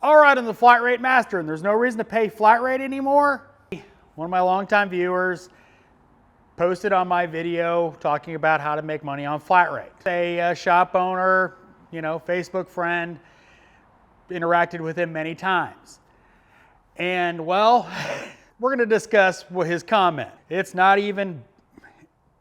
All right, I'm the flat rate master, and there's no reason to pay flat rate anymore. One of my longtime viewers posted on my video talking about how to make money on flat rate. A shop owner, Facebook friend, interacted with him many times. And well, we're going to discuss his comment. It's not even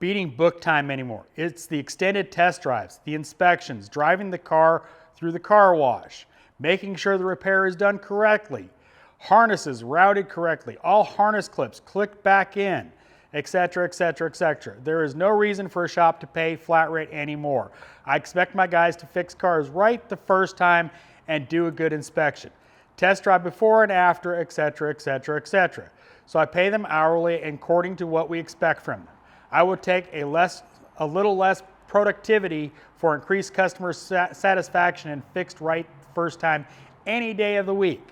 beating book time anymore. It's the extended test drives, the inspections, driving the car through the car wash, making sure the repair is done correctly, harnesses routed correctly, all harness clips clicked back in, etc., etc., etc. There is no reason for a shop to pay flat rate anymore. I expect my guys to fix cars right the first time and do a good inspection. Test drive before and after, etc., etc., etc. So I pay them hourly according to what we expect from them. I would take a little less productivity for increased customer satisfaction and fixed right the first time any day of the week.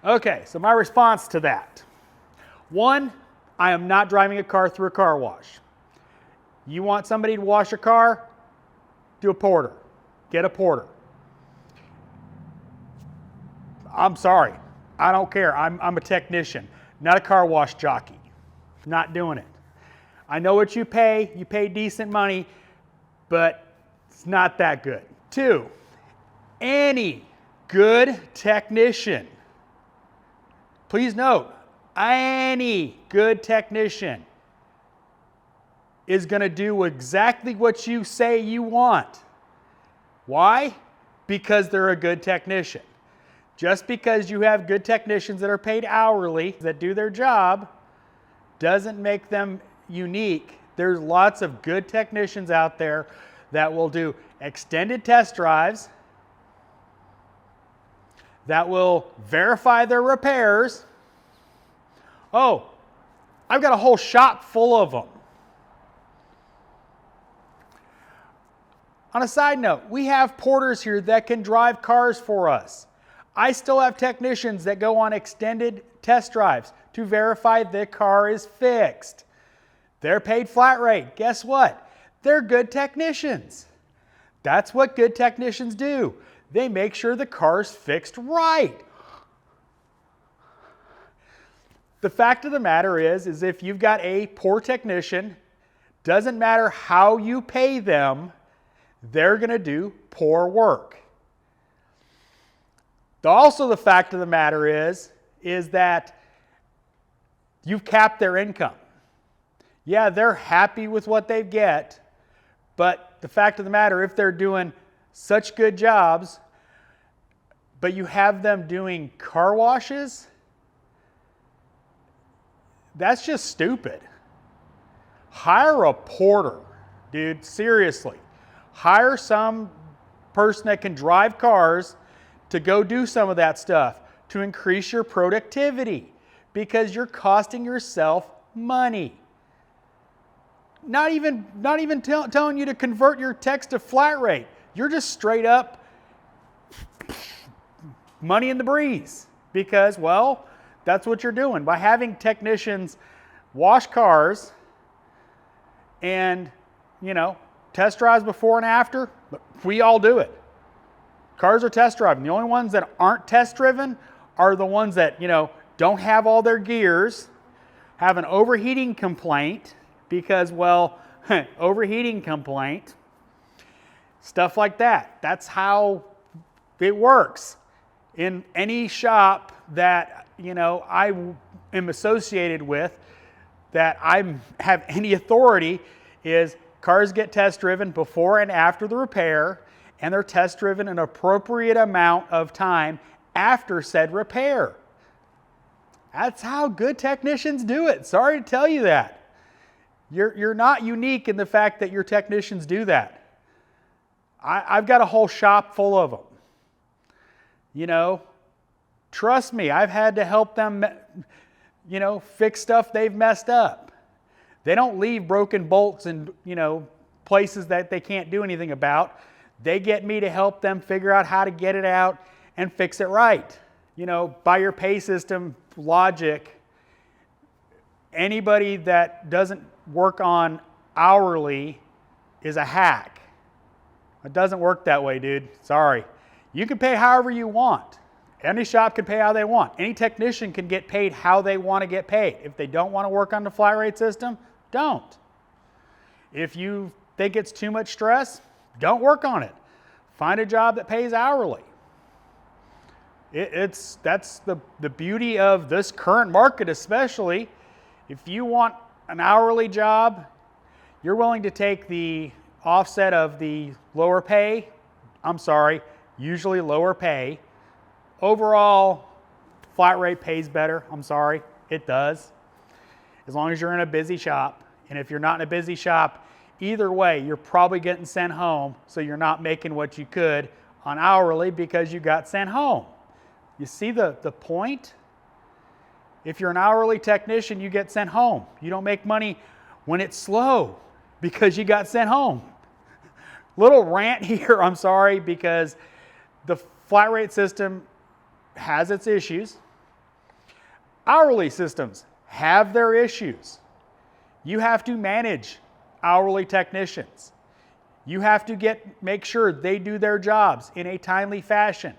Okay, so my response to that. One, I am not driving a car through a car wash. You want somebody to wash your car? Do a porter. Get a porter. I'm sorry. I don't care. I'm a technician, not a car wash jockey. Not doing it. I know what you pay. You pay decent money, but it's not that good. Two, any good technician, please note, any good technician is going to do exactly what you say you want. Why? Because they're a good technician. Just because you have good technicians that are paid hourly that do their job doesn't make them unique. There's lots of good technicians out there that will do extended test drives, that will verify their repairs. Oh, I've got a whole shop full of them. On a side note, we have porters here that can drive cars for us. I still have technicians that go on extended test drives to verify the car is fixed. They're paid flat rate. Guess what? They're good technicians. That's what good technicians do. They make sure the car's fixed right. The fact of the matter is if you've got a poor technician, doesn't matter how you pay them, they're going to do poor work. Also, the fact of the matter is that you've capped their income. Yeah, they're happy with what they get, but the fact of the matter, if they're doing such good jobs, but you have them doing car washes, that's just stupid. Hire a porter, dude, seriously. Hire some person that can drive cars to go do some of that stuff to increase your productivity because you're costing yourself money. Not even telling you to convert your text to flat rate. You're just straight up money in the breeze because, well, that's what you're doing. By having technicians wash cars and, test drives before and after, we all do it. Cars are test driving. The only ones that aren't test driven are the ones that, don't have all their gears, have an overheating complaint because, well, overheating complaint, stuff like that. That's how it works. In any shop that, I am associated with, that I have any authority, is cars get test driven before and after the repair, and they're test driven an appropriate amount of time after said repair. That's how good technicians do it. Sorry to tell you that. You're not unique in the fact that your technicians do that. I've got a whole shop full of them. Trust me, I've had to help them, fix stuff they've messed up. They don't leave broken bolts in, places that they can't do anything about. They get me to help them figure out how to get it out and fix it right. By your pay system logic, anybody that doesn't work on hourly is a hack. It doesn't work that way, dude. Sorry. You can pay however you want. Any shop can pay how they want. Any technician can get paid how they want to get paid. If they don't want to work on the flat rate system, don't. If you think it's too much stress, don't work on it. Find a job that pays hourly. That's the beauty of this current market, especially. If you want an hourly job, you're willing to take the offset of the lower pay, usually lower pay. Overall, flat rate pays better. It does. As long as you're in a busy shop. And if you're not in a busy shop, either way, you're probably getting sent home, so you're not making what you could on hourly because you got sent home. You see the point? If you're an hourly technician, you get sent home. You don't make money when it's slow because you got sent home. Little rant here, because the flat rate system has its issues. Hourly systems have their issues. You have to manage hourly technicians. You have to make sure they do their jobs in a timely fashion.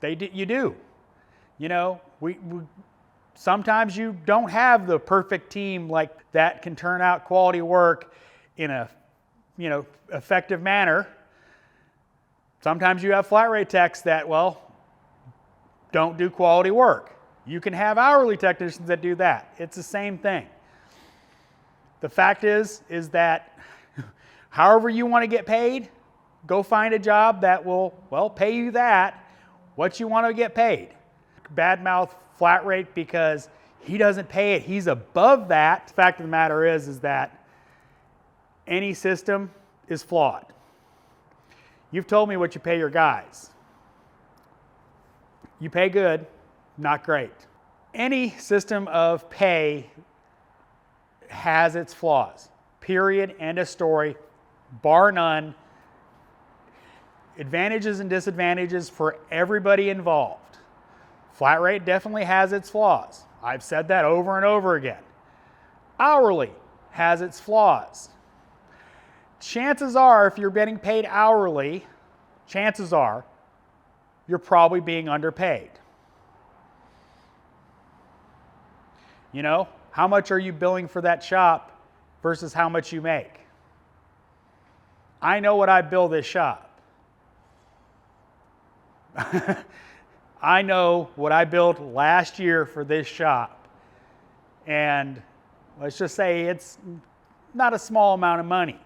You do. You know, sometimes you don't have the perfect team like that can turn out quality work in a, effective manner. Sometimes you have flat rate techs that, don't do quality work. You can have hourly technicians that do that. It's the same thing. The fact is that however you want to get paid, go find a job that will, pay you what you want to get paid. Badmouth flat rate because he doesn't pay it. He's above that. The fact of the matter is that any system is flawed. You've told me what you pay your guys. You pay good, not great. Any system of pay has its flaws. Period. End of story. Bar none. Advantages and disadvantages for everybody involved. Flat rate definitely has its flaws. I've said that over and over again. Hourly has its flaws. Chances are, if you're getting paid hourly, chances are you're probably being underpaid. How much are you billing for that shop versus how much you make? I know what I bill this shop. I know what I billed last year for this shop. And let's just say it's not a small amount of money.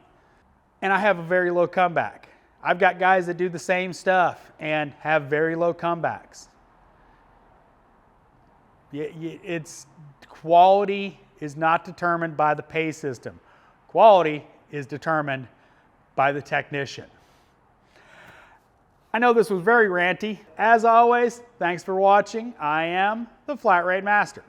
And I have a very low comeback. I've got guys that do the same stuff and have very low comebacks. It's quality is not determined by the pay system. Quality is determined by the technician. I know this was very ranty. As always, thanks for watching. I am the Flat Rate Master.